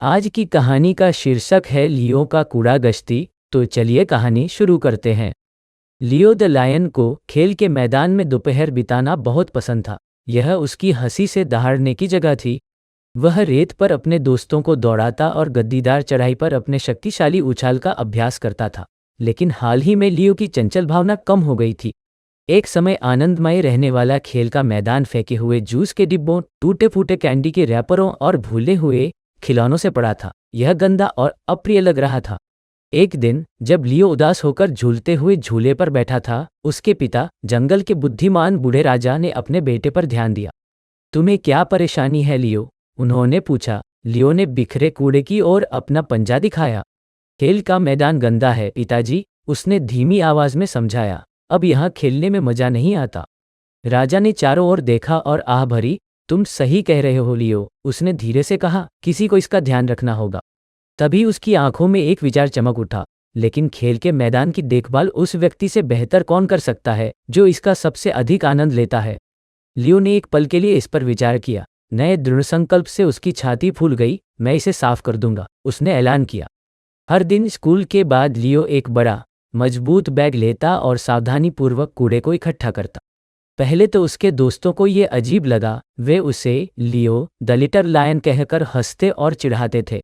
आज की कहानी का शीर्षक है लियो का कूड़ा गश्ती। तो चलिए कहानी शुरू करते हैं। लियो द लायन को खेल के मैदान में दोपहर बिताना बहुत पसंद था। यह उसकी हंसी से दहाड़ने की जगह थी। वह रेत पर अपने दोस्तों को दौड़ाता और गद्दीदार चढ़ाई पर अपने शक्तिशाली उछाल का अभ्यास करता था। लेकिन हाल ही में लियो की चंचल भावना कम हो गई थी। एक समय आनंदमय रहने वाला खेल का मैदान फेंके हुए जूस के डिब्बों, टूटे फूटे कैंडी के रैपरों और भूले हुए खिलौनों से पड़ा था। यह गंदा और अप्रिय लग रहा था। एक दिन जब लियो उदास होकर झूलते हुए झूले पर बैठा था, उसके पिता जंगल के बुद्धिमान बूढ़े राजा ने अपने बेटे पर ध्यान दिया। तुम्हें क्या परेशानी है लियो? उन्होंने पूछा। लियो ने बिखरे कूड़े की ओर अपना पंजा दिखाया। खेल का मैदान गंदा है पिताजी, उसने धीमी आवाज में समझाया। अब यहाँ खेलने में मजा नहीं आता। राजा ने चारों ओर देखा और आह भरी। तुम सही कह रहे हो लियो, उसने धीरे से कहा। किसी को इसका ध्यान रखना होगा। तभी उसकी आंखों में एक विचार चमक उठा। लेकिन खेल के मैदान की देखभाल उस व्यक्ति से बेहतर कौन कर सकता है जो इसका सबसे अधिक आनंद लेता है? लियो ने एक पल के लिए इस पर विचार किया। नए दृढ़ संकल्प से उसकी छाती फूल गई। मैं इसे साफ कर दूंगा, उसने ऐलान किया। हर दिन स्कूल के बाद लियो एक बड़ा मजबूत बैग लेता और सावधानीपूर्वक कूड़े को इकट्ठा करता। पहले तो उसके दोस्तों को ये अजीब लगा। वे उसे लियो द लिटिल लायन कहकर हंसते और चिढ़ाते थे।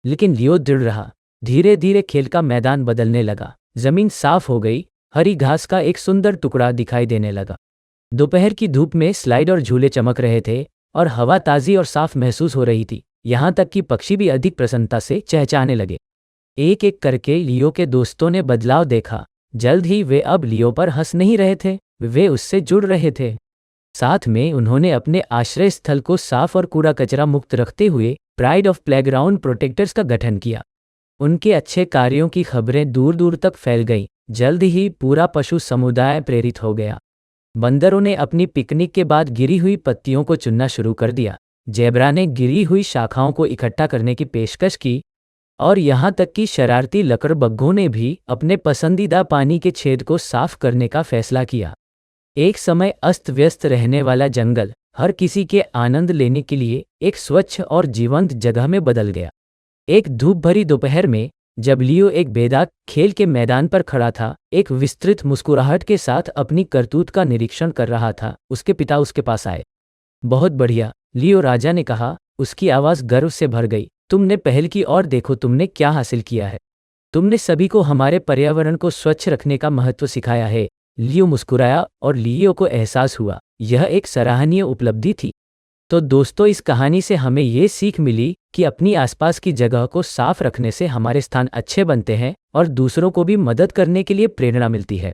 लेकिन लियो दृढ़ रहा। धीरे धीरे खेल का मैदान बदलने लगा। जमीन साफ हो गई। हरी घास का एक सुंदर टुकड़ा दिखाई देने लगा। दोपहर की धूप में स्लाइड और झूले चमक रहे थे और हवा ताज़ी और साफ महसूस हो रही थी। यहाँ तक कि पक्षी भी अधिक प्रसन्नता से चहचहाने लगे। एक एक करके लियो के दोस्तों ने बदलाव देखा। जल्द ही वे अब लियो पर हंस नहीं रहे थे, वे उससे जुड़ रहे थे। साथ में उन्होंने अपने आश्रय स्थल को साफ और कूड़ा कचरा मुक्त रखते हुए प्राइड ऑफ प्लेग्राउंड प्रोटेक्टर्स का गठन किया। उनके अच्छे कार्यों की खबरें दूर दूर तक फैल गईं। जल्द ही पूरा पशु समुदाय प्रेरित हो गया। बंदरों ने अपनी पिकनिक के बाद गिरी हुई पत्तियों को चुनना शुरू कर दिया। जेब्रा ने गिरी हुई शाखाओं को इकट्ठा करने की पेशकश की। और यहाँ तक कि शरारती लकड़बग्घों ने भी अपने पसंदीदा पानी के छेद को साफ करने का फैसला किया। एक समय अस्त व्यस्त रहने वाला जंगल हर किसी के आनंद लेने के लिए एक स्वच्छ और जीवंत जगह में बदल गया। एक धूप भरी दोपहर में जब लियो एक बेदाग खेल के मैदान पर खड़ा था, एक विस्तृत मुस्कुराहट के साथ अपनी करतूत का निरीक्षण कर रहा था, उसके पिता उसके पास आए। बहुत बढ़िया, लियो, राजा ने कहा। उसकी आवाज़ गर्व से भर गई। तुमने पहल की और देखो तुमने क्या हासिल किया है। तुमने सभी को हमारे पर्यावरण को स्वच्छ रखने का महत्व सिखाया है। लियो मुस्कुराया और लियो को एहसास हुआ यह एक सराहनीय उपलब्धि थी। तो दोस्तों, इस कहानी से हमें ये सीख मिली कि अपनी आसपास की जगह को साफ रखने से हमारे स्थान अच्छे बनते हैं और दूसरों को भी मदद करने के लिए प्रेरणा मिलती है।